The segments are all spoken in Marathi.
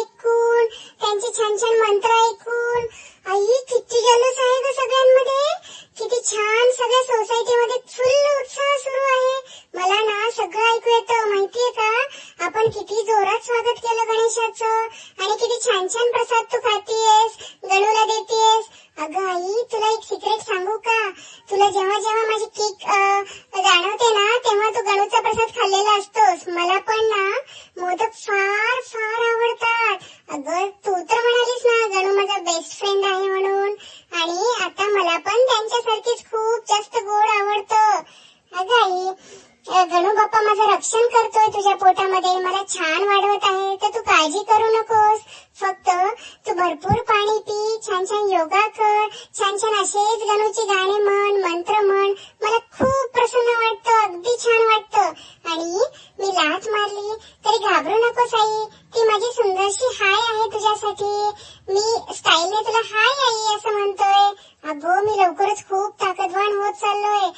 ऐकून, त्यांचे छान छान मंत्र ऐकून आई किती जल्लोष आहे ग सगळ्यांमध्ये. किती छान सगळ्या सोसायटीमध्ये फुल उत्साह सुरू आहे. मला ना सगळं ऐकू येतं माहितीये का. आपण किती जोरात स्वागत केलं गणेशाचं आणि किती छान छान प्रसाद तू खातीयेस, गणूला देतीयेस. अगं आई तुला एक सिक्रेट सांगू का. तुला जेव्हा जेव्हा माझी केक जाणवते ना तेव्हा तू गणूचा प्रसाद खाल्लेला असतोस. मला पण ना मोदक फार फार आवडतात. अगं तू तर म्हणालीस ना गणू माझा बेस्ट फ्रेंड आहे म्हणून, आणि आता मला पण त्यांच्यासारखीच खूप जास्त गोड आवडतं. अगं आई गणू बाप्पा माझं रक्षण करतोय तुझ्या पोटामध्ये, मला छान वाढवत आहे. तर तू काळजी करू नकोस. फक्त तू भरपूर पाणी पी, छान छान योगा कर, छान छान असेच गणूची गाणे म्हण, मंत्र म्हण. मला खूप प्रसन्न वाटतं, अगदी छान वाटतं. आणि मी लाथ मारली तरी घाबरू नकोस आई. ती माझी सुंदरशी हाय आहे तुझ्यासाठी. मी स्टाईलने तुला हाय आई असं म्हणतोय. अगो मी लवकरच खूप ताकदवान होत चाललोय.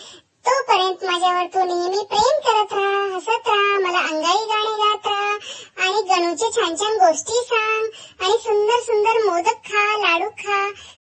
तोपर्यंत माझ्यावर तू नेहमी प्रेम करत राहा, हसत राहा, मला अंगाई गाणे गात राहा आणि गणूचे छान छान गोष्टी सांग आणि सुंदर सुंदर मोदक खा, लाडू खा.